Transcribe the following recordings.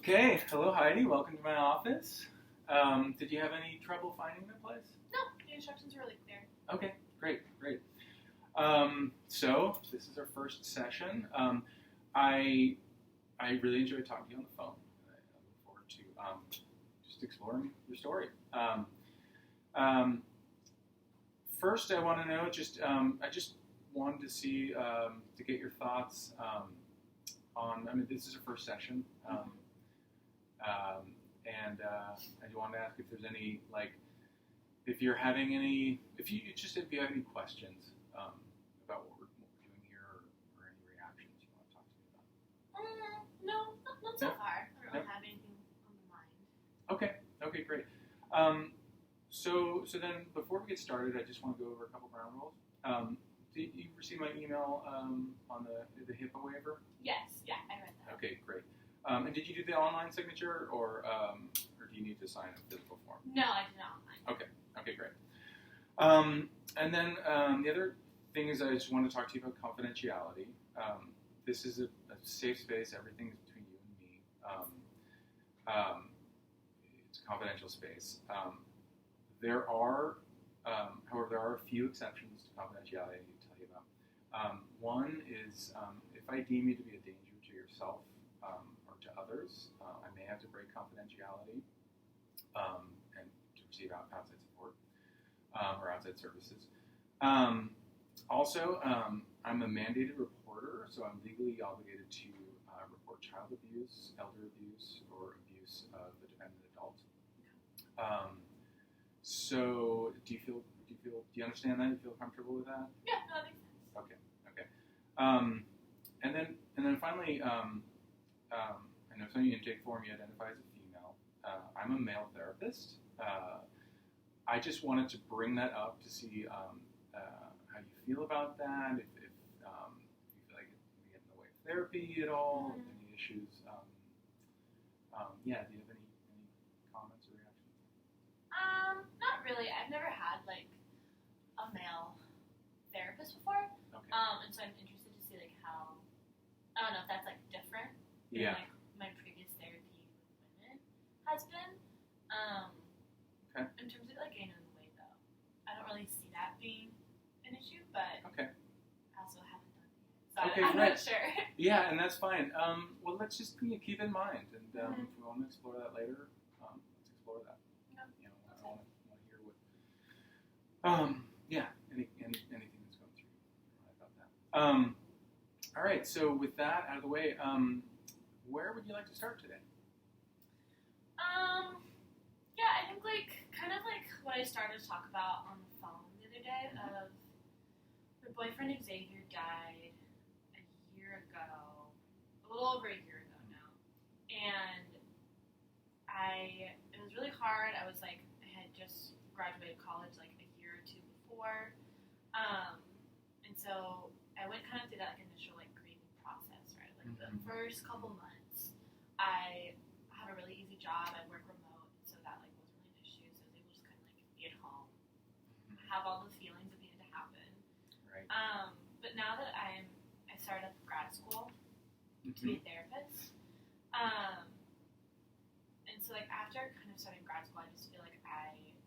Okay, hello Heidi, welcome to my office. Did you have any trouble finding the place? No, the instructions were really clear. Okay, great. So this is our first session. I really enjoyed talking to you on the phone. I look forward to just exploring your story. First, I want to know I just wanted to see to get your thoughts on. I mean, this is our first session. And I wanted to ask if there's any, if you have any questions about what we're doing here, or any reactions you want to talk to me about. No, not so far. I don't really have anything on the mind. Okay, great. So then, before we get started, I just want to go over a couple ground rules. Did you receive my email on the HIPAA waiver? Yes, yeah, I read that. Okay, great. And did you do the online signature, or do you need to sign a physical form? No, I did not online. Okay, great. And then the other thing is I just want to talk to you about confidentiality. This is a safe space. Everything is between you and me. It's a confidential space. However, there are a few exceptions to confidentiality I need to tell you about. One is if I deem you to be a danger to yourself or to others, I may have to break confidentiality and to receive outside support or outside services. Also, I'm a mandated reporter, so I'm legally obligated to report child abuse, elder abuse, or abuse of a dependent adult. So, do you understand that? Do you feel comfortable with that? Yeah, no, that makes sense. Okay. And then finally, I know some of your intake form you identify as a female. I'm a male therapist. I just wanted to bring that up to see how you feel about that. If you feel like it can get in the way of therapy at all, any issues. Do you have any comments or reactions? Not really. I've never had a male therapist before. Okay. And so I'm interested to see how, I don't know if that's different Yeah. than my previous therapy with women has been. Okay. In terms of getting in the way though, I don't really see that being an issue, but Okay. I also haven't done it, so Okay, I'm great. not sure. Yeah, and that's fine. Well, let's just keep in mind, and if we want to explore that later, let's explore that. No. I want to hear what. Anything that's going through your mind about that. All right. So with that out of the way, where would you like to start today? Yeah, I think what I started to talk about on the phone the other day of my boyfriend Xavier died a little over a year ago now, and it was really hard. I had just graduated college a year or two before, and so I went kind of through that initial grieving process, right? The first couple months, I had a really easy job. I work remote, so that wasn't really an issue. So I was able to just kind of be at home, have all the feelings that needed to happen. Right. But now that I started up grad school to be a therapist, and so after kind of starting grad school, I just feel I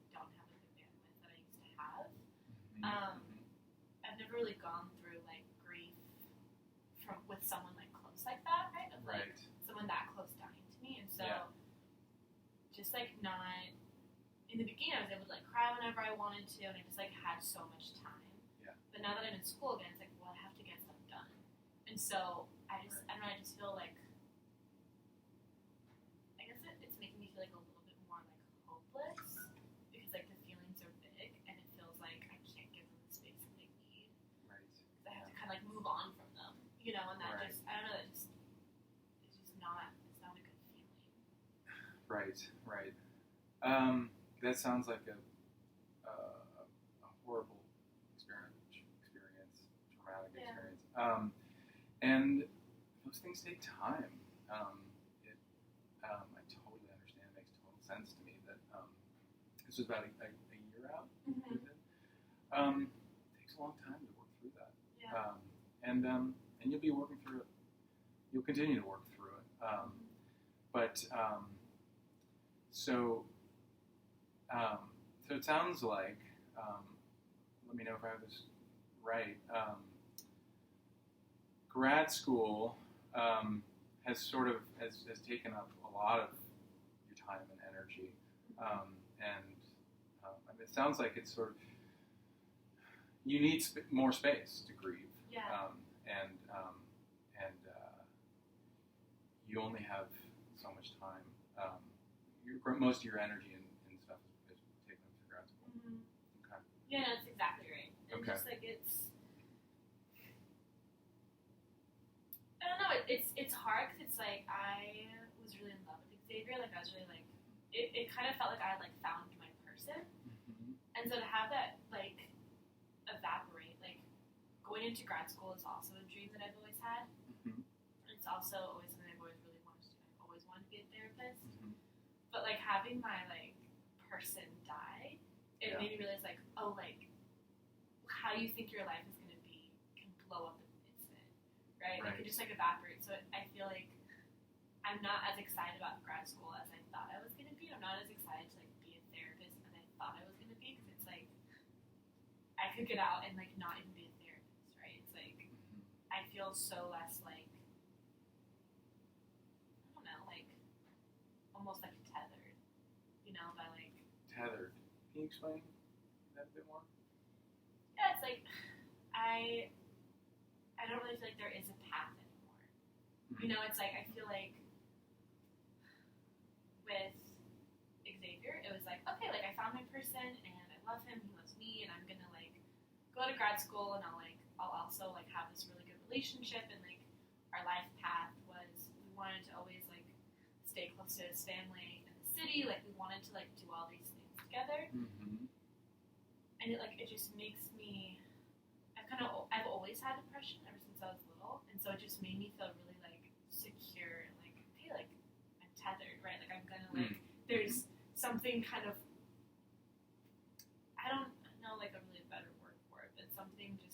don't have the bandwidth that I used to have. I've never really gone through grief with someone close like that, right? Right. Someone that close dying to me, and so just not in the beginning, I was able to cry whenever I wanted to, and I just had so much time. Yeah. But now that I'm in school again, it's well, I have to get stuff done, and so I don't know. I just feel I guess it's making me feel a little bit more hopeless because the feelings are big, and it feels I can't give them the space that they need. Right. Because I have to kind of move on from them, and that Right. just I don't know. It's not a good feeling. Right. That sounds like a horrible experience, traumatic experience. And those things take time. I totally understand. It makes total sense to me that this was about a year out. Mm-hmm. It takes a long time to work through that. Yeah. And you'll be working through it. You'll continue to work through it. But so it sounds like, let me know if I have this right. Grad school has sort of has taken up a lot of your time and energy, and I mean, it sounds like it's sort of you need more space to grieve, and you only have so much time. Most of your energy and stuff is taken up to grad school. Mm-hmm. Okay. Yeah, that's exactly right. And Okay. just like I don't know. It's hard because it's like I was really in love with Xavier. Like I was really like it kind of felt like I had like found my person. Mm-hmm. And so to have that like evaporate, like going into grad school is also a dream that I've always had. Mm-hmm. It's also always something I've always really wanted to do. I've always wanted to be a therapist. Mm-hmm. But like having my like person die, it made me realize like, oh, like how you think your life is gonna be can blow up in an instant, right? Like it just like evaporates. So I feel like I'm not as excited about grad school as I thought I was gonna be. I'm not as excited to like be a therapist as I thought I was gonna be because it's like I could get out and like not even be a therapist, right? It's like I feel so less like I don't know, like almost like tethered, you know, by like Tethered. Can you explain that a bit more? yeah, it's like I don't really feel like there is a path anymore. Mm-hmm. You know, it's like I feel like with Xavier, it was like, okay, like I found my person and I love him, he loves me, and I'm gonna like go to grad school and I'll also like have this really good relationship and like our life path was we wanted to always like stay close to his family in the city, like we wanted to like do all these things together. Mm-hmm. And it just makes me I've always had depression ever since I was little, and so it just made me feel really like secure and like okay, like I'm tethered, right? Like I'm gonna like there's something kind of I don't know like a really better word for it, but something's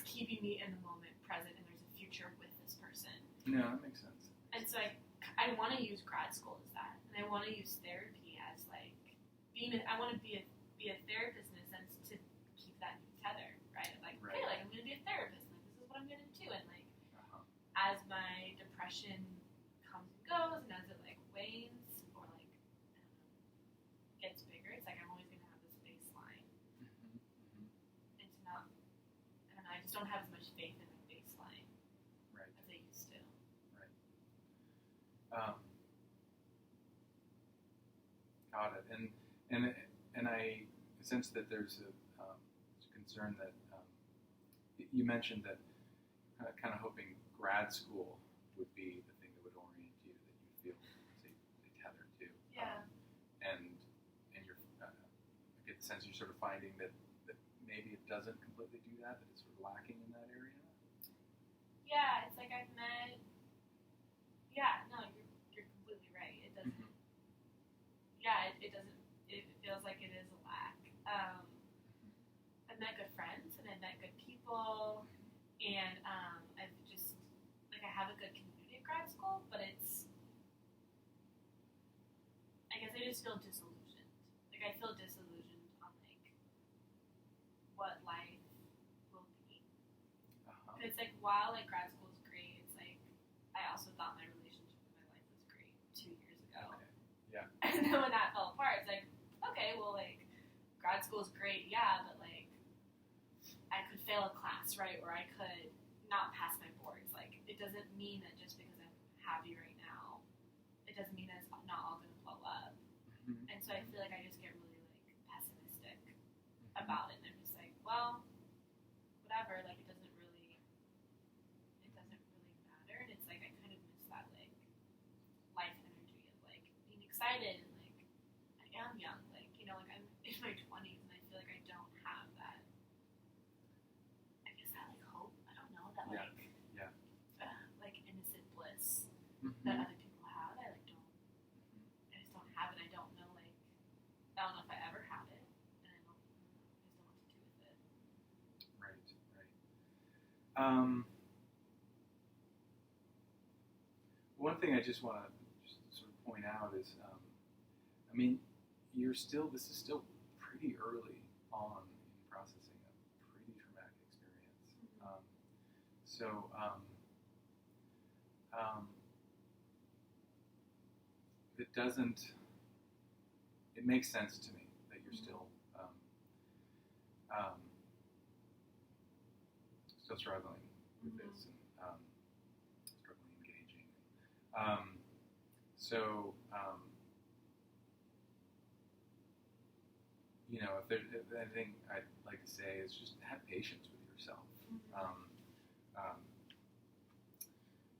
keeping me in the moment, present, and there's a future with this person. No, that makes sense. And so I want to use grad school as that, and I want to use therapy as like I want to be a therapist in a sense to keep that tether, right? Like, okay, like I'm going to be a therapist, and like this is what I'm going to do, and like as my depression comes and goes, and as it like wanes or like I don't know gets bigger, it's like I'm always going to have this baseline, and to not I don't know, I just don't have as much faith in my baseline as I used to. Got it, and I sense that there's a concern that you mentioned that kind of hoping grad school would be the thing that would orient you, that you feel say tethered to. Yeah. And you're I get the sense you're sort of finding that maybe it doesn't completely do that it's sort of lacking in that area. Yeah, it's like I've met. Yeah, no, you're completely right. It doesn't. Mm-hmm. Yeah, it doesn't. It feels like it is a lack. I've met good friends and I've met good people, and I've just like I have a good community at grad school, but it's. I guess I just feel disillusioned. Like I feel disillusioned on like what life will be. And it's like while like grad school is great, it's like I also thought my relationship with my life was great 2 years ago. Okay. Yeah. And then when that fell apart, it's like, okay, well like grad school is great, yeah, but like I could fail a class, right? Or I could not pass my boards. Like it doesn't mean that just because I'm happy right now, it doesn't mean that it's not all gonna blow up. Mm-hmm. And so I feel like I just get really like pessimistic about it, and I'm just like, well, whatever, like it doesn't really matter, and it's like I kind of miss that like life energy of like being excited and like I am young, like you know, like I'm in my 20s and I feel like I don't have that. I guess that like hope. I don't know that like like innocent bliss that other people have. I like don't. I just don't have it. I don't know like I don't know if I ever had it, and I just don't know what to do with it. Right. One thing I just want to sort of point out is, I mean, this is still pretty early on in processing a pretty traumatic experience. So it makes sense to me that you're still struggling with this and struggling engaging. If there's anything I'd like to say is just have patience with yourself.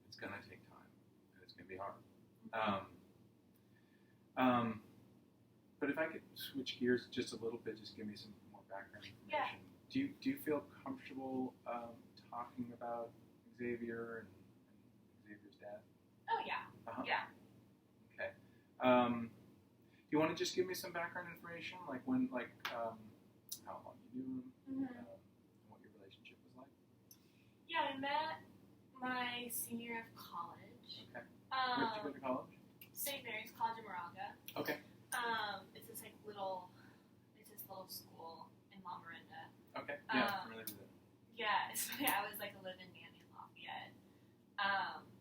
It's going to take time, and it's going to be hard. But if I could switch gears just a little bit, just give me some more background information. Yeah. Do you feel comfortable talking about Xavier and Xavier's dad? Oh yeah. Uh-huh. Yeah. Okay. Do you want to just give me some background information, like how long you knew him, and what your relationship was like? Yeah, I met my senior year of college. Okay. Where did you go to college? St. Mary's College in Moraga. Okay. It's this little school in La Miranda. Okay. Yeah, I'm familiar with it. Yeah, it's funny. I was like a live-in nanny in Lafayette,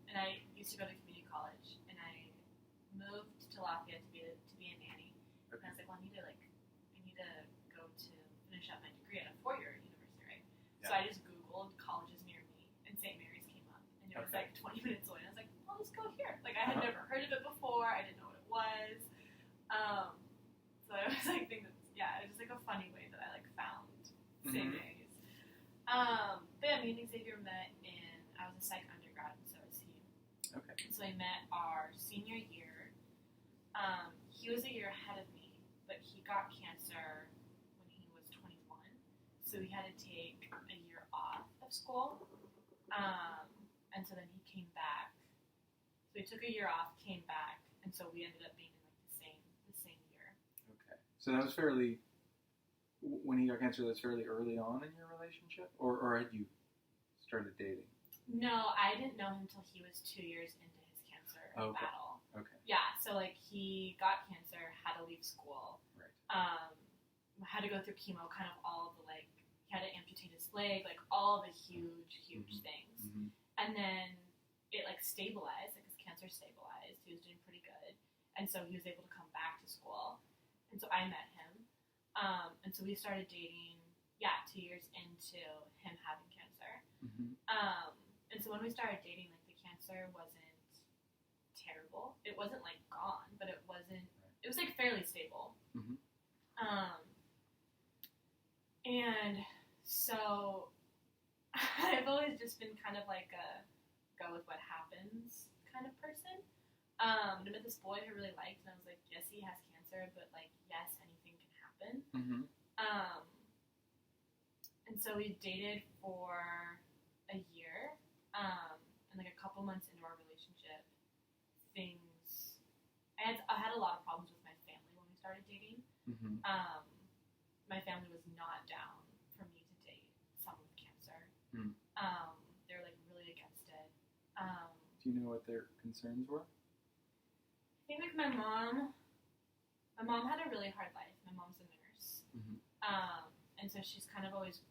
and I used to go to community college, and I moved to Lafayette to be a nanny. Okay. And I was like, well, I need to go to finish up my degree at a 4-year university, right? Yeah. So I just Googled colleges near me, and St. Mary's came up, and it was like 20 minutes away. And I was like, well, let's go here. Like I had never heard of it before. I didn't know what it was. So I was like, it was just like a funny way that I like found St. Mary's. But yeah, me and Xavier met I was a psych undergrad, and so was he. Okay. And so I met our senior year. He was a year ahead of me, but he got cancer when he was 21. So he had to take a year off of school. And so then he came back. So he took a year off, came back, and so we ended up being in like the same year. Okay. So that was when he got cancer, that's fairly early on in your relationship? Or had you started dating? No, I didn't know him until he was 2 years into his cancer battle. Okay. Yeah, so like he got cancer, had to leave school. Right. Had to go through chemo, kind of all the he had to amputate his leg, like all the huge things. Mm-hmm. And then it stabilized, his cancer stabilized. He was doing pretty good. And so he was able to come back to school. And so I met him. And so we started dating, 2 years into him having cancer. Mm-hmm. And so when we started dating, the cancer wasn't terrible. It wasn't gone, but it wasn't, it was fairly stable. Mm-hmm. And so I've always just been kind of a go with what happens kind of person. And I met this boy who I really liked, and I was like, yes, he has cancer, but yes, anything can happen. Mm-hmm. And so we dated for a year, and a couple months into our relationship, I had a lot of problems with my family when we started dating. Mm-hmm. My family was not down for me to date someone with cancer. Mm. They were really against it. Do you know what their concerns were? I think my mom had a really hard life. My mom's a nurse. Mm-hmm. And so she's kind of always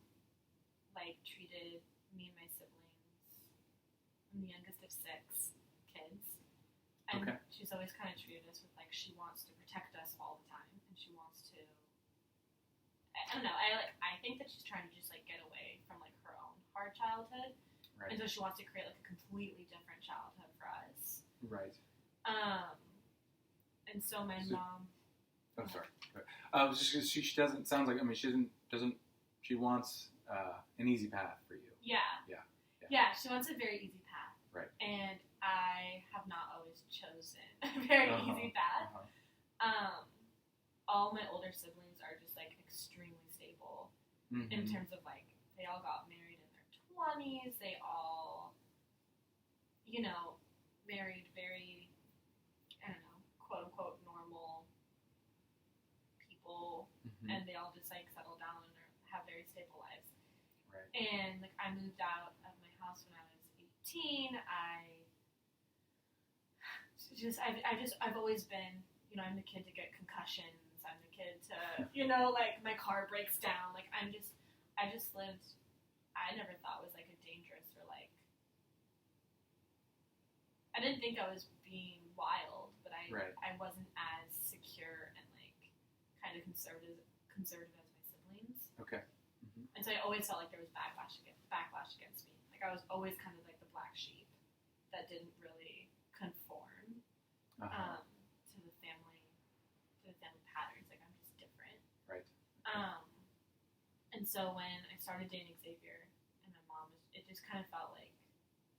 treated me and my siblings. I'm the youngest of 6 kids. And she's always kind of treated us with she wants to protect us all the time, and she wants to. I don't know. I think that she's trying to just get away from her own hard childhood, right. And so she wants to create a completely different childhood for us. Right. And so my mom. Oh, sorry. She doesn't sounds like she wants an easy path for you. Yeah. She wants a very easy path. Right. And I have not always chosen a very easy path. All my older siblings are just extremely stable in terms of they all got married in their 20s. They all, married very, I don't know, quote unquote normal people, and they all just settle down and have very stable lives. Right. And I moved out of my house when I was 18. I've always been, I'm the kid to get concussions. I'm the kid to, like my car breaks down. Like I just lived. I never thought it was like a dangerous or like. I didn't think I was being wild, but I wasn't as secure and like kind of conservative as my siblings. Okay. And so I always felt like there was backlash against me. Like I was always kind of like the black sheep that didn't really conform to the family patterns. Like I'm just different. Right. And so when I started dating Xavier and my mom it just kind of felt like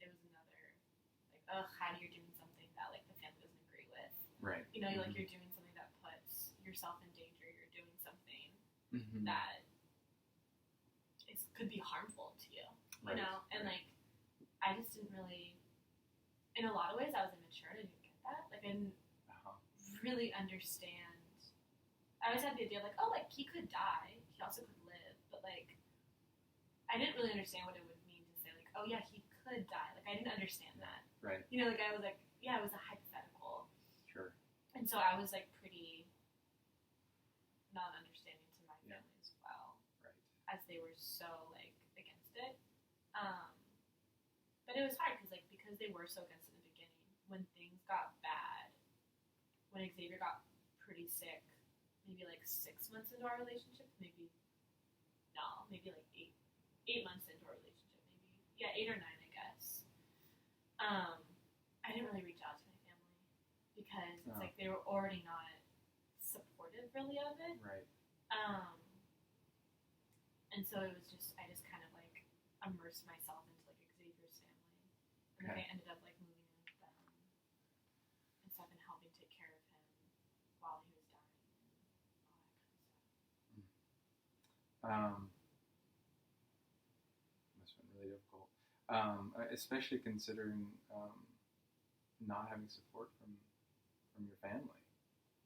it was another like, Hattie, you're doing something that like the family doesn't agree with. Right. Like you're doing something that puts yourself in danger. You're doing something that could be harmful to you. You know, and like I just didn't really. In a lot of ways, I was immature. I didn't get that. Like I didn't really understand. I always had the idea of like, oh, like he could die. He also could live, but like I didn't really understand what it would mean to say like, oh yeah, he could die. Like I didn't understand that. Right. Like I was like, yeah, it was a hypothetical. Sure. And so I was like pretty non-understanding to my family as well. Right. As they were so like against it. But it was hard because they were so against it in the beginning. When things got bad, when Xavier got pretty sick, maybe like 6 months into our relationship, maybe like 8 months into our relationship, maybe 8 or 9, I guess. I didn't really reach out to my family because it's like they were already not supportive really of it. Right. And so it was just I just kind of like immersed myself into like Xavier's family, and like I ended up like moving in with them and stuff and helping take care of him while he was dying and all that kind of stuff. Must have been really difficult, especially considering not having support from your family.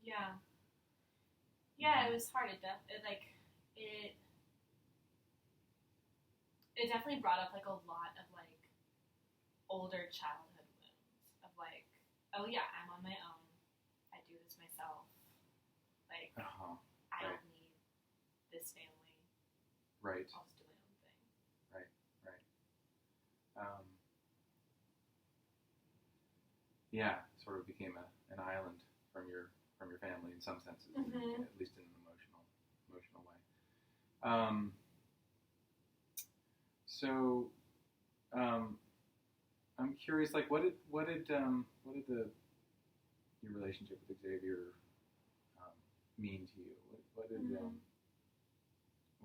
Yeah. Yeah, it was hard. It definitely brought up like a lot of like older childhood wounds of like, oh yeah, I'm on my own. I do this myself. Like I don't need this family. Right. I'll just do my own thing. Right. Yeah, sort of became an island from your family in some senses, at least in an emotional way. So, I'm curious, like, what did your relationship with Xavier mean to you? What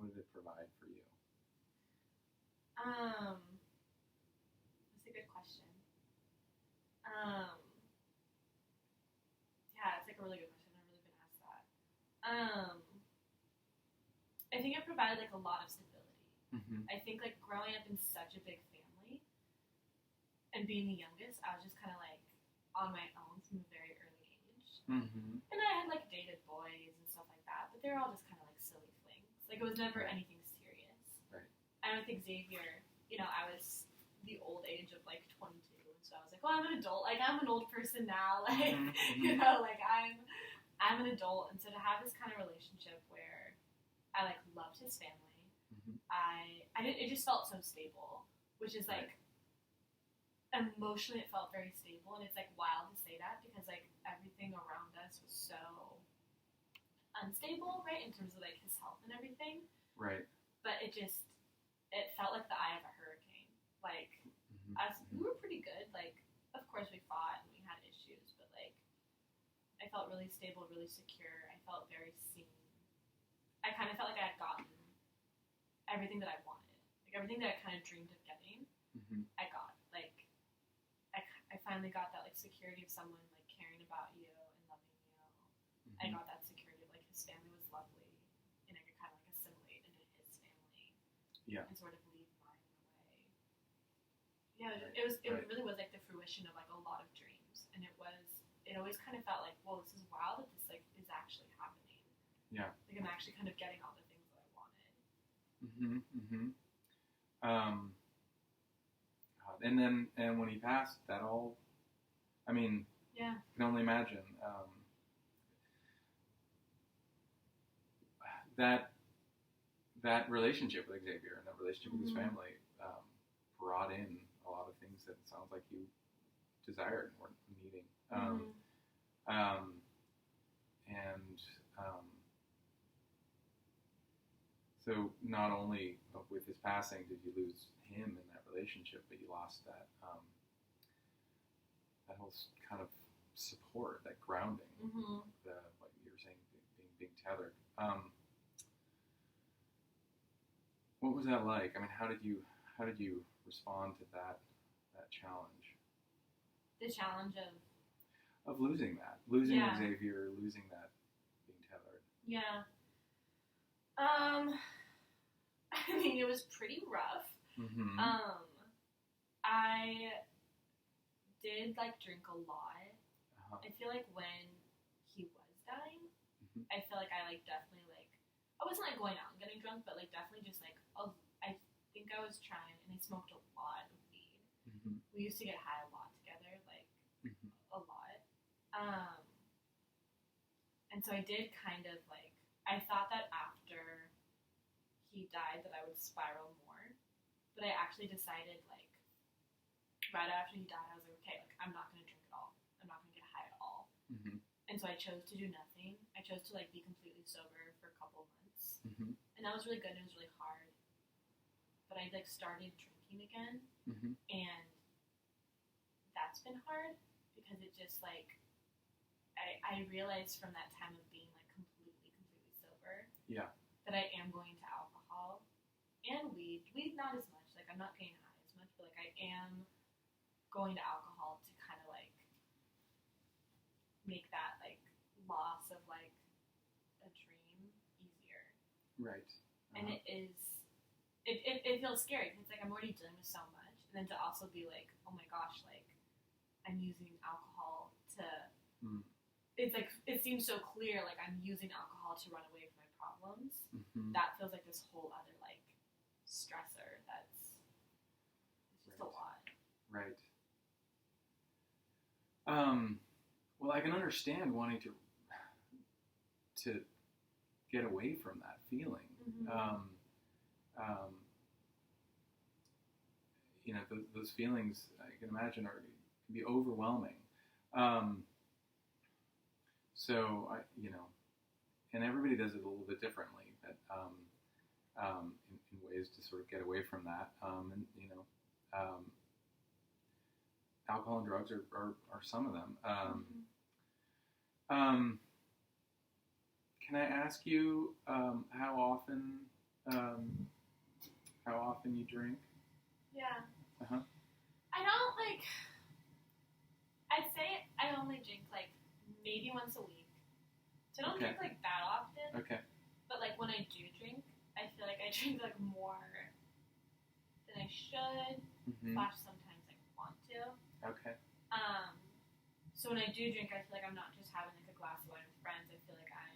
did it provide for you? That's a good question. Yeah, it's like a really good question. I've never really been asked that. I think it provided like a lot of stability. I think like growing up in such a big family and being the youngest, I was just kind of like on my own from a very early age. And I had like dated boys and stuff like that, but they were all just kind of like silly flings. Like it was never anything serious. Right. And with Xavier, I was the old age of like 22, and so I was like, well, I'm an adult. Like I'm an old person now. Like like I'm an adult, and so to have this kind of relationship where I like loved his family. It just felt so stable, which is like emotionally it felt very stable, and it's like wild to say that because like everything around us was so unstable, right, in terms of like his health and everything. Right. But it felt like the eye of a hurricane. Like we were pretty good. Like of course we fought and we had issues, but like I felt really stable, really secure. I felt very seen. I kind of felt like I had gotten everything that I wanted. Like everything that I kind of dreamed of getting, I got. Like I finally got that like security of someone like caring about you and loving you. I got that security of like his family was lovely, and I could kind of like assimilate into his family. Yeah. And sort of leave mine in a way. Yeah, it really was like the fruition of like a lot of dreams, and it always kind of felt like, well, this is wild that this like is actually happening. Yeah. Like I'm actually kind of getting all the things that I wanted. And when he passed, that all, I mean, Yeah. I can only imagine that relationship with Xavier and that relationship with his family brought in a lot of things that it sounds like you desired and weren't needing. So not only with his passing did you lose him in that relationship, but you lost that that whole kind of support, that grounding, what you were saying, being tethered. What was that like? I mean, how did you respond to that challenge? The challenge of losing Yeah. Xavier, losing that being tethered. Yeah. I mean, it was pretty rough. Mm-hmm. I did drink a lot. Uh-huh. I feel like when he was dying, I feel like I definitely I wasn't going out and getting drunk, but definitely just I think I was trying, and I smoked a lot of weed. Mm-hmm. We used to get high a lot together, a lot. And so I did kind of I thought that after he died that I would spiral more, but I actually decided right after he died I was okay, I'm not going to drink at all. I'm not going to get high at all. Mm-hmm. And so I chose to do nothing. I chose to be completely sober for a couple months. Mm-hmm. And that was really good and it was really hard. But I started drinking again. Mm-hmm. And that's been hard because it just I realized from that time of being completely sober, yeah, that I am going to alcohol and weed. Weed not as much. I'm not getting high as much, but I am going to alcohol to kind of make that loss of a dream easier. Right. Uh-huh. And it feels scary because I'm already dealing with so much, and then to also be oh my gosh, I'm using alcohol to. It's it seems so clear I'm using alcohol to run away from my problems. Mm-hmm. That feels like this whole other stressor that's it's just a lot. Right. Well, I can understand wanting to get away from that feeling. Mm-hmm. Those feelings I can imagine can be overwhelming. So and everybody does it a little bit differently, but in ways to sort of get away from that. Alcohol and drugs are some of them. Can I ask you how often you drink? Yeah. Uh-huh. I don't I'd say I only drink maybe once a week. So I don't drink that often. Okay. But when I do drink, I feel I drink more than I should. Mm-hmm. Slash sometimes I want to. Okay. So when I do drink, I feel I'm not just having a glass of wine with friends. I feel I'm,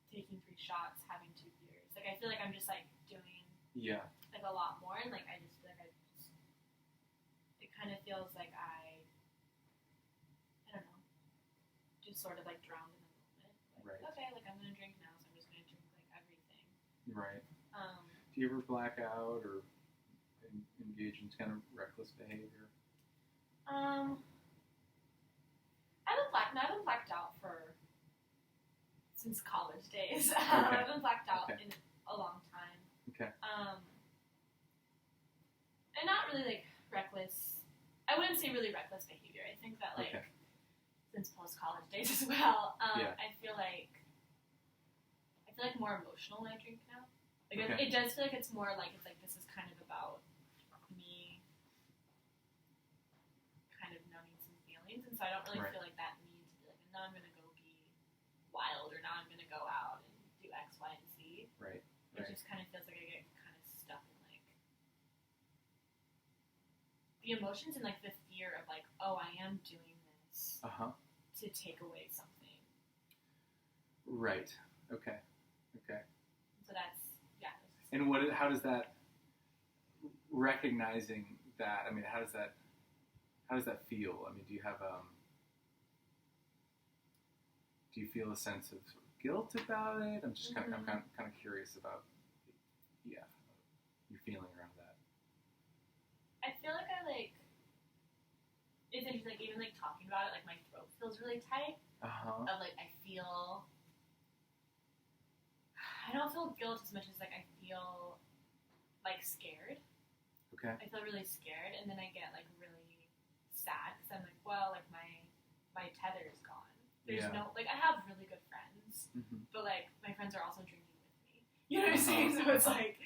taking 3 shots, having 2 beers. I feel I'm just doing a lot more, and I just feel it kind of feels I don't know, just sort of drowned in the moment. Right. Okay, I'm gonna drink now, so I'm just gonna drink everything. Right. Do you ever black out or engage in kind of reckless behavior? I haven't blacked out since college days. Okay. I haven't blacked out in a long time. Okay. And not really reckless. I wouldn't say really reckless behavior. I think that since post-college days as well, I feel more emotional when I drink now. It does feel it's more this is kind of about me kind of numbing some feelings, and so I don't really feel that need to be now I'm gonna go be wild, or now I'm gonna go out and do X, Y, and Z. Right. It just kind of feels I get kind of stuck in the emotions and the fear of oh, I am doing this to take away something. Right. Okay. So that's And how does that recognizing that? I mean, how how does that feel? I mean, do you feel a sense of sort of guilt about it? I'm just kind of curious about your feeling around that. I feel like it's interesting, like, even, like, talking about it, like, my throat feels really tight. Uh-huh. Of, like, I don't feel guilt as much as, like, I feel, like, scared. Okay. I feel really scared, and then I get, like, really sad, because I'm like, well, like, my tether is gone. There's no, like, I have really good friends, but, like, my friends are also drinking with me. You know what I'm saying? So it's like,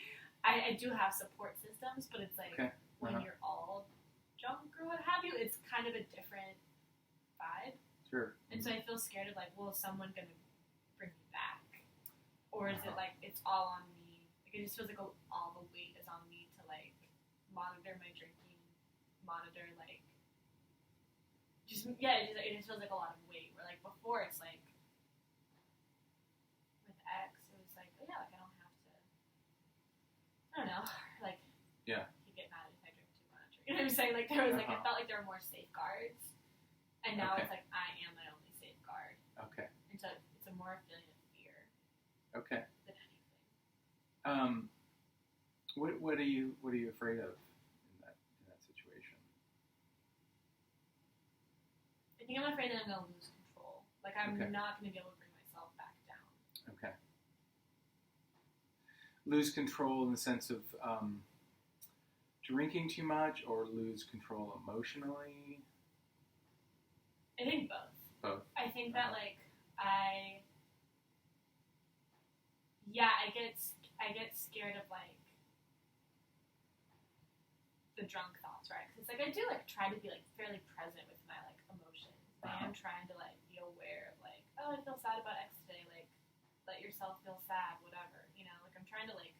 I do have support systems, but it's like, when you're all drunk or what have you, it's kind of a different vibe. Sure. And so I feel scared of, like, well, is someone going to bring me back? Or is it, like, it's all on me? Like, it just feels like all the weight is on me to, like, monitor my drinking, monitor, like, it just feels like a lot of weight. Where, like, before it's like, with X, it was like, oh yeah, like, I don't have to, I don't know, like, he'd get mad if I drink too much. You know what I'm saying? Like, there was, like, I felt like there were more safeguards, and now it's like, I am my only safeguard. Okay. And so it's a more feeling of fear. Okay. Than anything. What are you afraid of in that situation? I think I'm afraid that I'm going to lose control. Like, I'm not going to be able to bring myself back down. Okay. Lose control in the sense of drinking too much, or lose control emotionally? I think both. Both? I think that, like, I get scared of, like, the drunk thoughts, right? Because it's like, I do, like, try to be, like, fairly present with my, like, emotions. I am trying to, like, be aware of, like, oh, I feel sad about X today, like, let yourself feel sad, whatever, you know? Like, I'm trying to, like,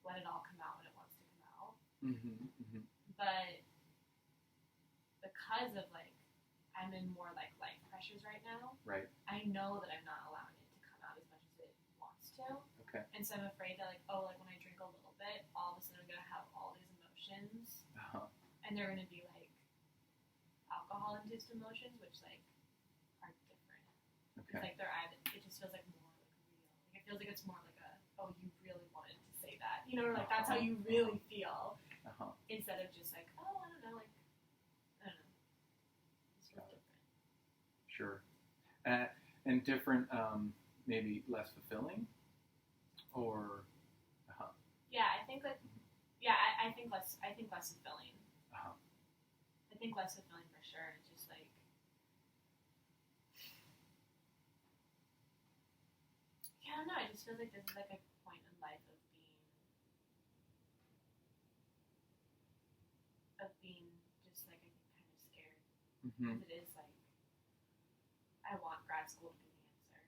let it all come out when it wants to come out. But because of, like, I'm in more, like, life pressures right now. Right. I know that I'm not allowing it to come out as much as it wants to. Okay. And so I'm afraid that, like, oh, like, when I drink a little bit, all of a sudden I'm going to have all these emotions. And they're going to be, like, alcohol-induced emotions, which, like, are different. Okay. It's like it just feels, like, more, like, real. Like, it feels like it's more like oh, you really wanted to say that. You know, or, like, that's how you really feel. Instead of just, like, oh, I don't know, like, I don't know. It's really different. Sure. And different, maybe less fulfilling? Or, Yeah, I think that, I think less fulfilling. I think less fulfilling for sure. It's just like, I don't know, it just feels like this is like a point in life of being just like, I think, kind of scared. Because it is like, I want grad school to be the answer.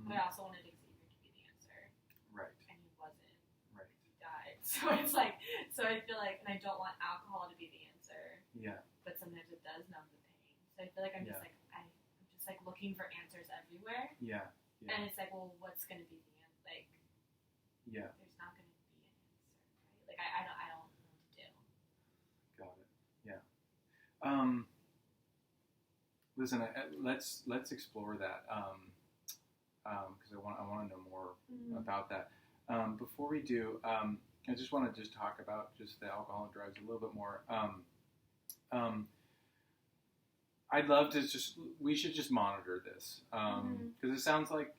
But I also wanted Xavier to be the answer. Right. And he wasn't. Right. He died. So it's like, so I feel like, and I don't want alcohol to be the answer. Yeah. But sometimes it does numb the pain. So I feel like I'm just like, I'm just like looking for answers everywhere. Yeah. And it's like, well, what's going to be the answer? Like, there's not going to be an answer, right? Like, I don't know what to do. Got it. Yeah. Listen, let's explore that because I want to know more about that. Before we do, I just want to talk about just the alcohol and drugs a little bit more. I'd love to we should just monitor this because it sounds like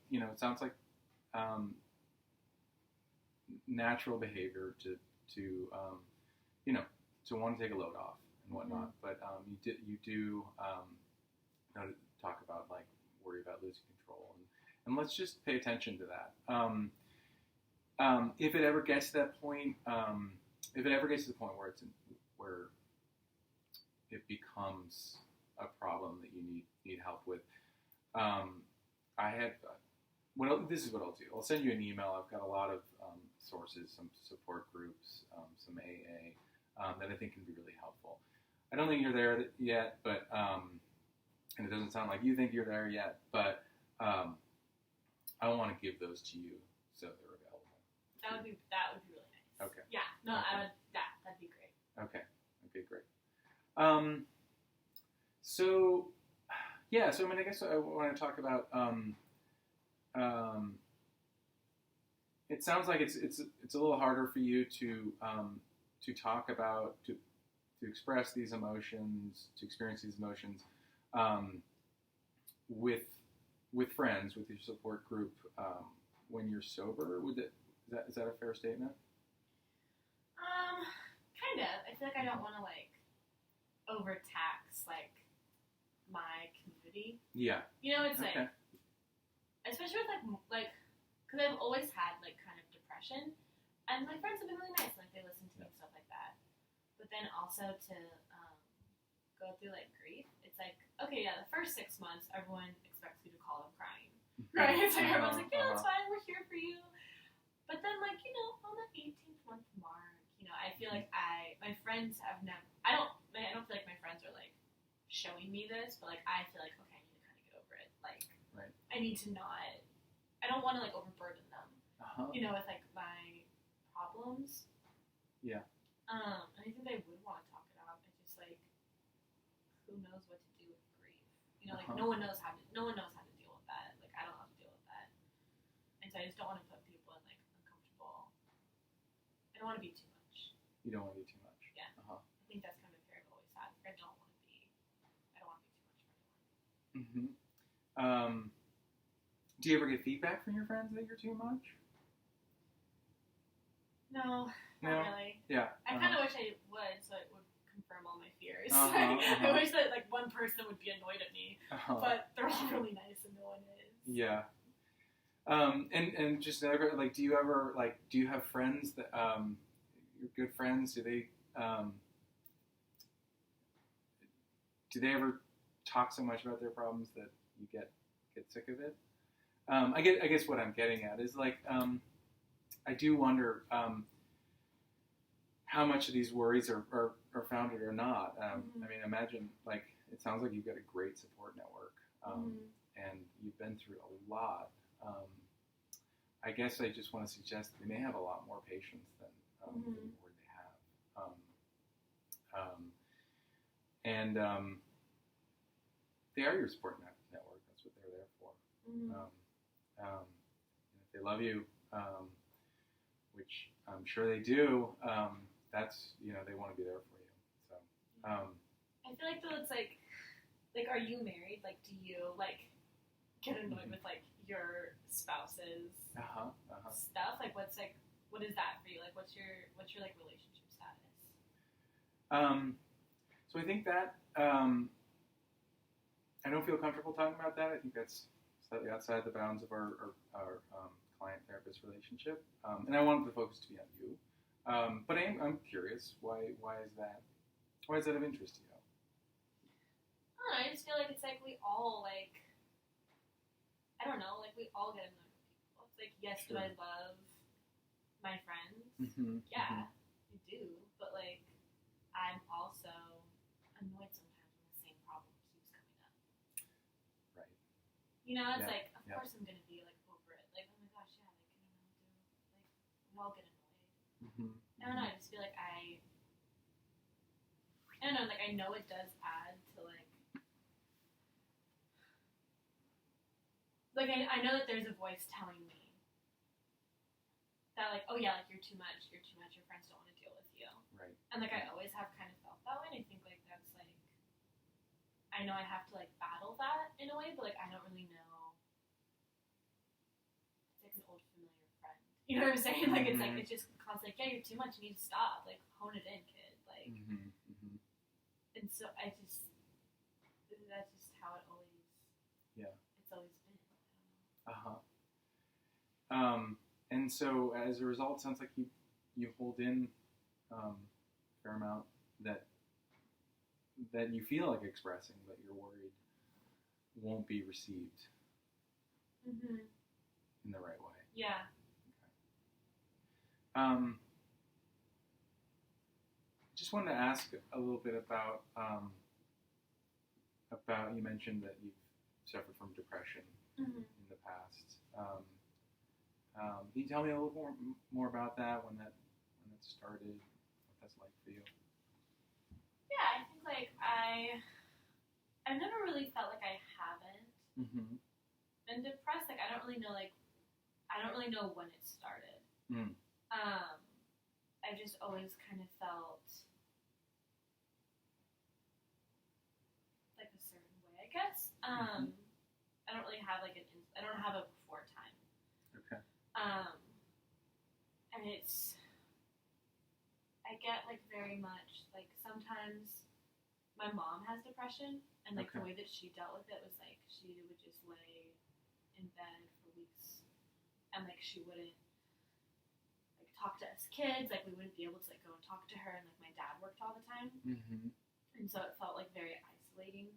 natural behavior to want to take a load off and whatnot. But you do talk about, like, worry about losing control, and let's just pay attention to that. If it ever gets to that point, where it becomes a problem that you need help with, this is what I'll do. I'll send you an email. I've got a lot of sources, some support groups, some AA that I think can be really helpful. I don't think you're there yet, but and it doesn't sound like you think you're there yet, but I want to give those to you so they're available. That would be really nice. Okay. Yeah. No, okay. that'd be great. Okay, great. Um, so, yeah. So I mean, I guess I want to talk about. Um, it sounds like it's a little harder for you to talk about to express these emotions, to experience these emotions, um, with friends, with your support group, when you're sober. Is that a fair statement? Kind of. I feel like I don't want to like overtax like my community. Yeah. You know, it's Okay. like, especially with like, because I've always had like kind of depression, and my friends have been really nice. Like they listen to me and stuff like that. But then also to go through like grief, it's like, okay, yeah, the first 6 months, everyone expects you to call them crying, right? It's like everyone's like, yeah, that's fine, we're here for you. But then, like, you know, on the 18th month mark, you know, I feel like my friends have never, I don't feel like my friends are, like, showing me this, but, like, I feel like, okay, I need to kind of get over it. Like, right. I need to not, I don't want to, like, overburden them, you know, with, like, my problems. Yeah. And I think I would want to talk it out. I just, like, who knows what to do with grief? You know, like, no one knows how to deal with that. Like, I don't know how to deal with that. And so I just don't want to put people in, like, uncomfortable. I don't want to be too much. You don't want to be too much. Yeah. I think that's kind of a fear I've always had. I don't want to be too much for anyone. Mm-hmm. Do you ever get feedback from your friends that you're too much? No, not really. Yeah. I kind of wish I would, so it would confirm all my fears. I wish that like one person would be annoyed at me, but they're all really nice and no one is. Yeah. And just another, like, do you have friends that your good friends? Do they ever talk so much about their problems that you get sick of it? I guess what I'm getting at is like I do wonder how much of these worries are founded or not. I mean, imagine, like, it sounds like you've got a great support network, and you've been through a lot. I guess I just want to suggest that they may have a lot more patience than the word they have. And they are your support network. That's what they're there for. If they love you, which I'm sure they do, that's, you know, they want to be there for you. So I feel like though it's like are you married? Like, do you like get annoyed with like your spouse's stuff? Like, what is that for you? Like, what's your like relationship status? So I think that I don't feel comfortable talking about that. I think that's slightly outside the bounds of our client-therapist relationship, and I want the focus to be on you. But I'm curious. Why is that? Why is that of interest to you? I just feel like it's like we all like, I don't know, like we all get annoyed with people. It's like, yes, Sure. Do I love my friends? I Yeah, I do. But like, I'm also annoyed sometimes when the same problem keeps coming up. Right. You know, it's like, of course I'm gonna be like over it. Like, oh my gosh, yeah, like, I don't know, like, we all get annoyed. I don't know, I just feel like I don't know, like, I know it does add to, like I know that there's a voice telling me that, like, oh yeah, like, you're too much, your friends don't want to deal with you. Right. And, like, I always have kind of felt that way, and I think, like, that's, like, I know I have to, like, battle that in a way, but, like, I don't really know. It's like an old familiar friend. You know what I'm saying? Like, it's like, it's just constantly, like, yeah, you're too much, you need to stop. Like, hone it in, kid. Like, and so that's just how it always, it's always been. And so as a result, it sounds like you hold in a fair amount that you feel like expressing, but you're worried won't be received in the right way. Yeah. Okay. Just wanted to ask a little bit about you mentioned that you've suffered from depression in the past. Can you tell me a little more about that, when that started, what that's like for you? Yeah, I think, like, I've never really felt like I haven't been depressed. Like, I don't really know when it started. I just always kind of felt like a certain way, I guess. I don't really have like I don't have a before time. Okay. And I get like very much like sometimes my mom has depression, and like the way that she dealt with it was like she would just lay in bed for weeks, and like she wouldn't like talk to us kids. Like we wouldn't be able to like go and talk to her, and like my dad worked all the time, and so it felt like very isolating,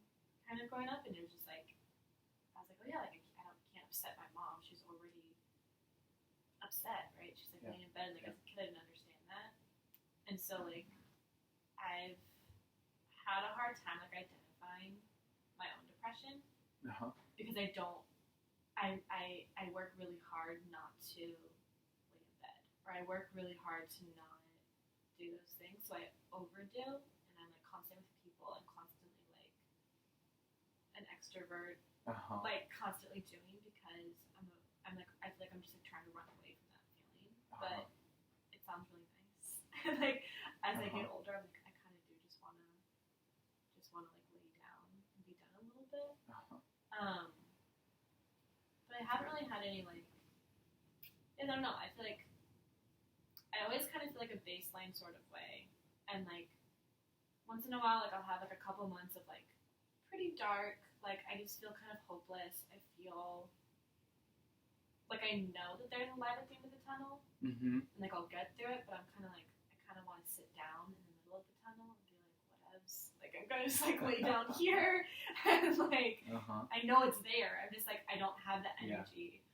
kind of growing up. And it was just like I was like, oh yeah, like I can't upset my mom. She's already upset, right? She's like laying in bed, and like as a kid I didn't understand that, and so like I've had a hard time like identifying my own depression because I work really hard not to lay in bed, or I work really hard to not do those things, so I overdo, and I'm like constantly with people and constantly like an extrovert, like constantly doing because I'm like I feel like I'm just like trying to run away from that feeling, but it sounds really nice. Like as I get older, I'm like I kind of do just want to like lay down and be done a little bit. But I haven't really had any like I don't know. I feel like I always kind of feel like a baseline sort of way, and like once in a while, like I'll have like a couple months of like pretty dark. Like I just feel kind of hopeless. I feel like I know that there's a light at the end of the tunnel, and like I'll get through it. But I'm kind of like I kind of want to sit down in the middle of the tunnel and be like, whatevs. Like I'm gonna just like lay down here, and like I know it's there. I'm just like I don't have the energy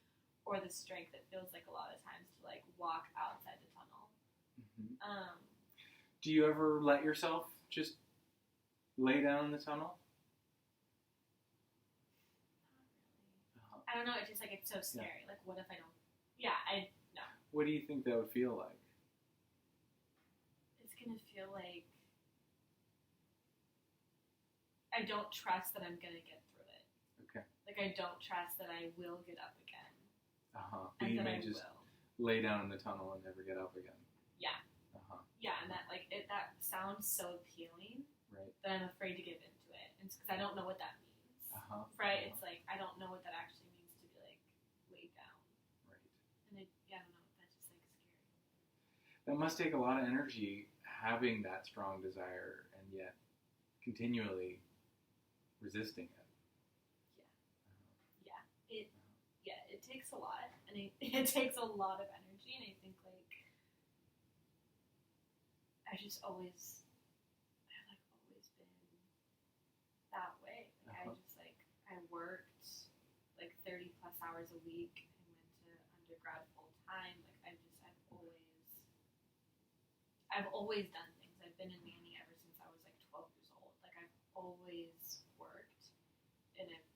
or the strength. It feels like a lot of times to like walk outside the tunnel. Do you ever let yourself just lay down in the tunnel? Not really. I don't know. It's just like it's so scary. Like, what if I don't? Yeah, no. What do you think that would feel like? It's gonna feel like I don't trust that I'm gonna get through it. Okay. Like I don't trust that I will get up again. But you may just lay down in the tunnel and never get up again. Yeah. Yeah, and that like that sounds so appealing, right? That I'm afraid to get into it, and it's because I don't know what that means, right? It's like I don't know what that actually means to be like laid down, right? And I don't know, that's just like scary. That must take a lot of energy having that strong desire and yet continually resisting it. It takes a lot, and it takes a lot of energy, and I think like I have always been that way. Like I worked like 30 plus hours a week and went to undergrad full time. Like I've always done things. I've been a nanny ever since I was like 12 years old. Like I've always worked, and I've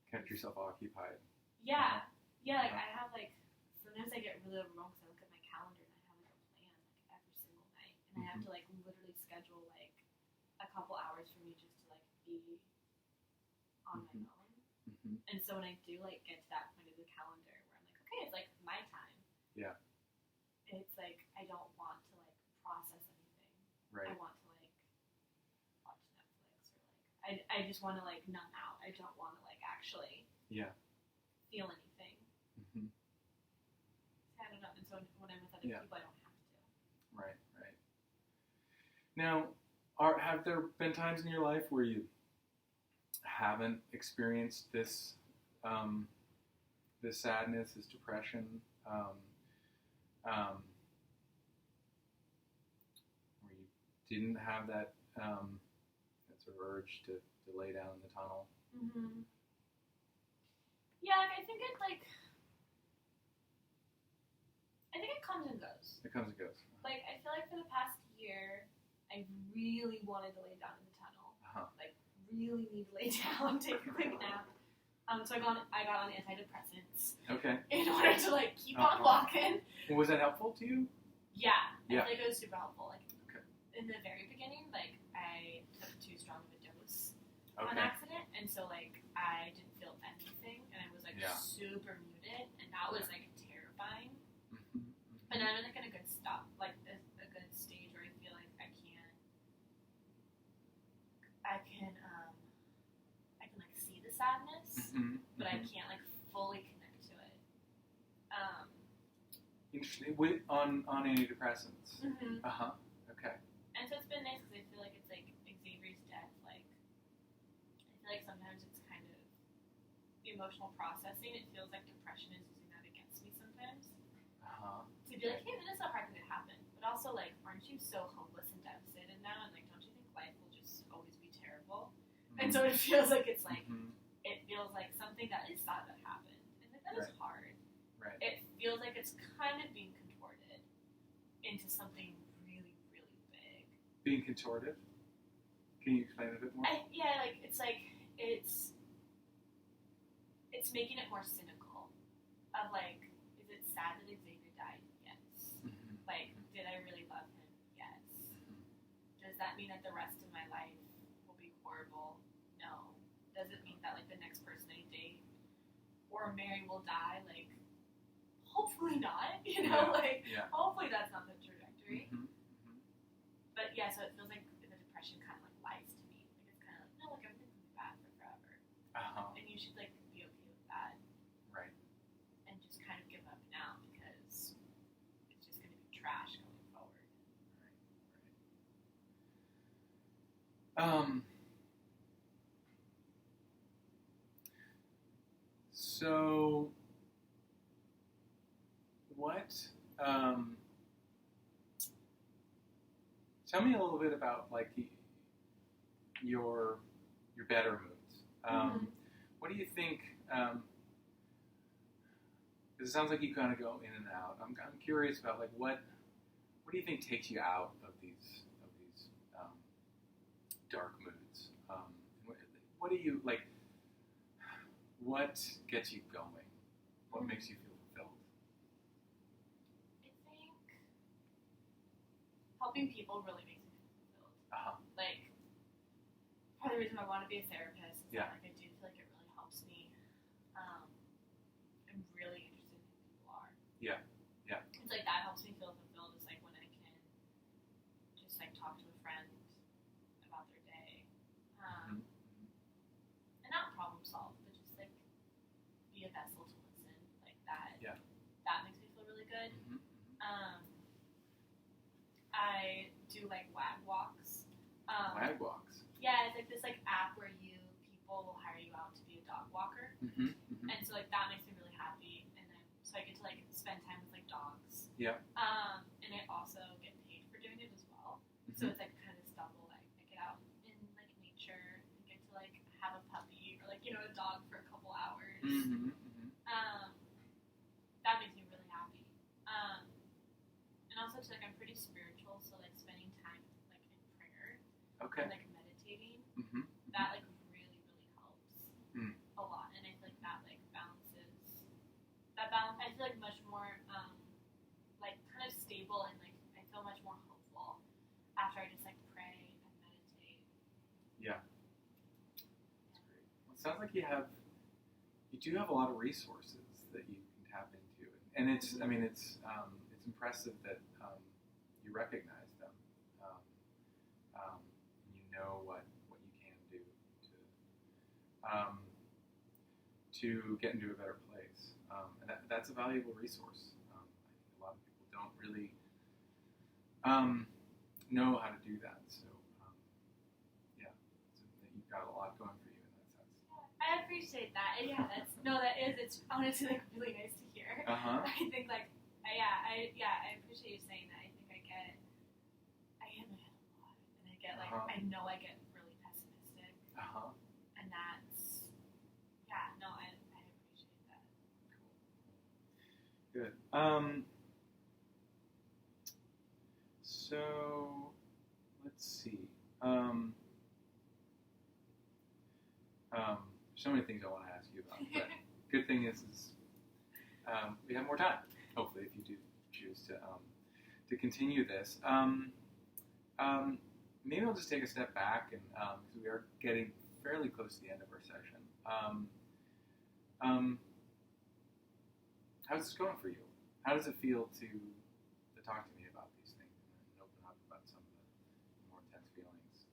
kept yourself occupied. Yeah. Like I have like sometimes I get really overwhelmed because I look at my calendar and I have like a plan like every single night, and I have to like literally schedule like a couple hours for me just to like be on my own. And so when I do like get to that point of the calendar where I'm like, okay, it's like my time. Yeah. It's like I don't want to like process anything. Right. I want to like watch Netflix or like I just want to like numb out. I don't want to like actually feel anything. I don't know. And so when I'm with other people, I don't have to. Right. Now, have there been times in your life where you haven't experienced this this sadness, this depression, where you didn't have that sort of urge to lay down in the tunnel? Yeah, I think it comes and goes. It comes and goes. Like I feel like for the past year, I really wanted to lay down in the tunnel. Like really need to lay down, take a quick nap. So I got on antidepressants. Okay. In order to like keep on walking. Was that helpful to you? Yeah. I feel like it was super helpful. Like in the very beginning, like I took 2 on Okay. accident, and so like I didn't feel anything, and I was like Yeah. super muted, and that was like terrifying. Mm-hmm. But now I'm like in a good stop, like a good stage where I feel like I can like see the sadness, Mm-hmm. but I can't like fully connect to it. Interesting. On antidepressants. Mm-hmm. Okay. And so it's been nice because I feel like it's like Xavier's death. Like I feel like sometimes it's kind of the emotional processing. It feels like depression is using that against me sometimes. To be like, hey, this is so hard that it happened. But also like, aren't you so hopeless and devastated now? And like, don't you think life will just always be terrible? Mm-hmm. And so it feels like it's like Mm-hmm. it feels like something that is sad that happened, and like, that is hard. Right. It feels like it's kind of being contorted into something really, really big. Being contorted? Can you explain it a bit more? It's making it more cynical. Of like, is it sad that Xavier died? Yes. Mm-hmm. Like, did I really love him? Yes. Mm-hmm. Does that mean that the rest of my life will be horrible? No. Does it mean that like the next person I date or marry will die? Like, hopefully not. You know, hopefully that's not the trajectory. Mm-hmm. Mm-hmm. But yeah, so it feels like the depression kind of like lies to me. Like it's kind of like, no, like everything's gonna be bad for forever, and you should like be okay with that, Right. and just kind of give up now because it's just gonna be trash going forward. Right. So, what? Tell me a little bit about like your better moods. What do you think? Because it sounds like you kind of go in and out. I'm curious about like what do you think takes you out of these dark moods? What do you like? What gets you going? What makes you feel fulfilled? I think helping people really makes me feel fulfilled. Like, part of the reason I want to be a therapist is that, like, I do feel like it really helps me. I'm really interested in who people are. Yeah. It's like that helps me feel fulfilled. Is like when I can just like talk to a friend about their day, and not problem solve, but just like be a vessel to listen. Like that. Yeah. That makes me feel really good. Mm-hmm. I do like WAG walks. WAG walks. Yeah, it's like this like app where people will hire you out to be a dog walker, Mm-hmm. Mm-hmm. and so like that makes me really happy. And then so I get to like spend time with like dogs. Yeah. And I also get paid for doing it as well. Mm-hmm. So it's like kind of double. Like I get out in like nature and get to like have a puppy or like a dog for a couple hours. Mm-hmm. Mm-hmm. That makes me really happy. And also too, like I'm pretty spiritual, so like spending time like in prayer Okay. and like meditating, Mm-hmm. that like really, really helps Mm. a lot. And I feel like that like balances that balance. I feel like much more like kind of stable, and like I feel much more hopeful after I just like pray and meditate. Yeah. That's great. Well, it sounds like you do have a lot of resources that you can tap into, and it's it's impressive that you recognize them, and you know what you can do to get into a better place, and that's a valuable resource. I think a lot of people don't really know how to do that, so you've got a lot going for you in that sense. I appreciate that. And it's honestly like really nice to hear. I think like I appreciate you saying that. I think I am ahead a lot, and I get like I know I get really pessimistic, and that's I appreciate that. Cool. Good. So let's see. So many things I want to ask you about, but good thing is we have more time. Hopefully, if you do choose to continue this, maybe I'll just take a step back, and because we are getting fairly close to the end of our session. How's this going for you? How does it feel to talk to me about these things and open up about some of the more intense feelings?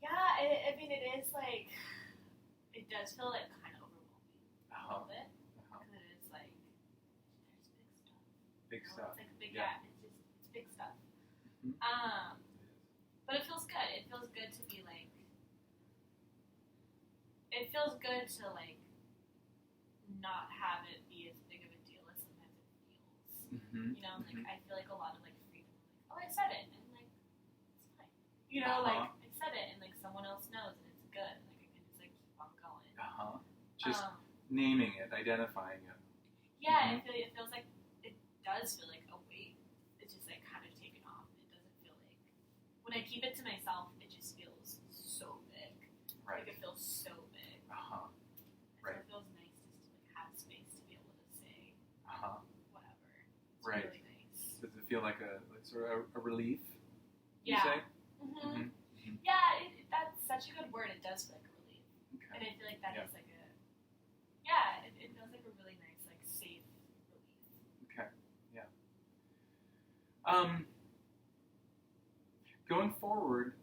Yeah, I mean, it is like, it does feel like kind of overwhelming a little bit. Because it's like, there's big stuff. Big stuff. It's like big, Yeah. It's big stuff. Mm-hmm. But it feels good. It feels good to be like, it feels good to like not have it be as big of a deal as sometimes it feels. Mm-hmm. You know, like I feel like a lot of like freedom, like, oh, I said it, and like it's fine. You know, like I said it, and like someone else knows, and it's good. Like I can just like keep on going. Just naming it, identifying it. Yeah, it feels like it does feel like a weight. It's just like kind of taken off. It doesn't feel like when I keep it to myself, it just feels so big. Right. Like it feels so big. Right. So it feels nice just to like have space to be able to say whatever. It's Right. really nice. Does it feel like sort of a relief? You Yeah. say? Mm-hmm. Yeah, that's such a good word. It does feel like a relief. Okay. And I feel like that is like it feels like a really nice, like safe relief. Okay. Yeah. Going forward,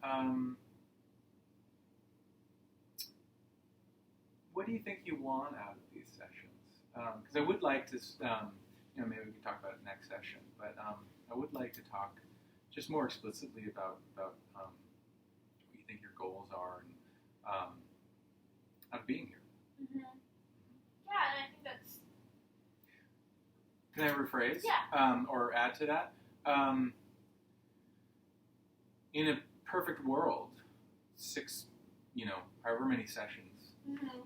what do you think you want out of these sessions? Because I would like to, maybe we can talk about it next session, but I would like to talk just more explicitly about what you think your goals are and out of being here. Mm-hmm. Yeah, and I think that's... Can I rephrase? Yeah. Or add to that? In a perfect world, 6, however many sessions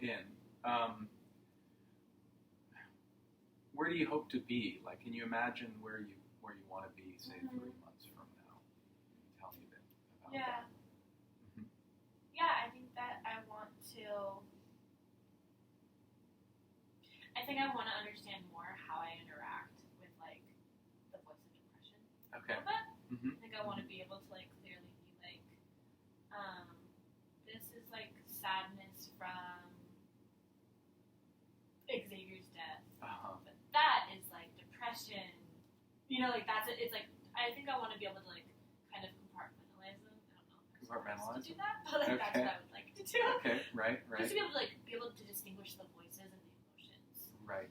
in, where do you hope to be? Like, can you imagine where you want to be, say, 3 months from now? Tell me a bit about that. Yeah, I think that I want to understand more how I interact with, like, the voice of depression. Okay. A little bit. Mm-hmm. I think I want to be able to, like, clearly be like, this is, like, sadness from Xavier's death. But that is, like, depression. Like, that's it. It's, like, I think I want to be able to, like, kind of compartmentalize them. I don't know if I'm supposed to do that, but, like, that's what I would like to do. Okay, right. Just to be able to distinguish the voices and the emotions. Right.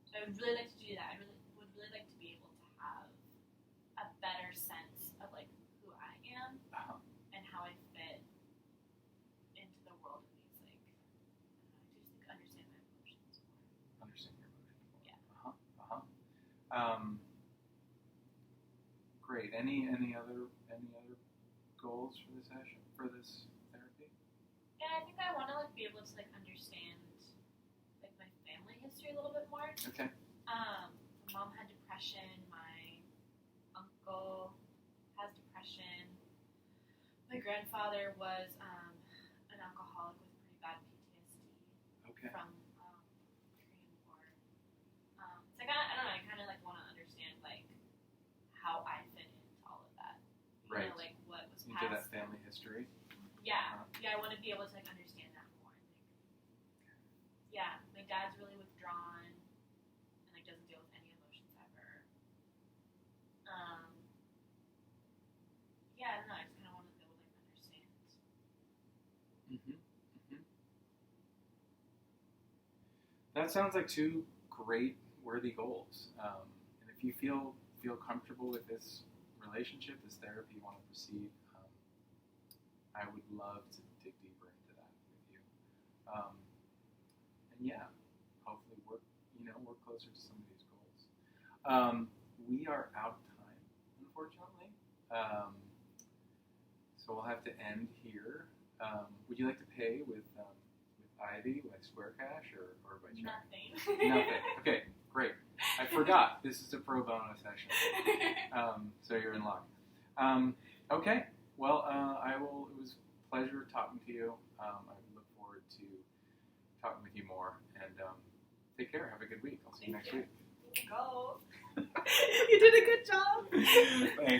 So I would really like to do that. I would really like to be able to have a better sense of like who I am and how I fit into the world of music. I just think understand my emotions more. Understand your emotions more. Yeah. Great. Any other goals for this session, for this therapy? Yeah, I think I want to like be able to like understand like my family history a little bit more. Okay. My mom had depression. My uncle has depression. My grandfather was an alcoholic with pretty bad PTSD from Korean War. So I don't know. I kind of like want to understand like how I fit into all of that. You know, like what was into passed. that family history. Yeah, I want to be able to like understand that more. Like, my dad's really withdrawn and like doesn't deal with any emotions ever. I don't know. I just kind of want to be able to like understand. That sounds like 2 great, worthy goals. And if you feel comfortable with this relationship, this therapy, you want to proceed, I would love to dig deeper into that with you. And hopefully work closer to some of these goals. We are out of time, unfortunately. So we'll have to end here. Would you like to pay with Ivy, like Square Cash, or by check? Nothing. Okay, great. I forgot. This is a pro bono session. So you're in luck. Okay. Well, it was a pleasure talking to you. I look forward to talking with you more. And take care. Have a good week. I'll see you next week. Go. You did a good job. Thanks.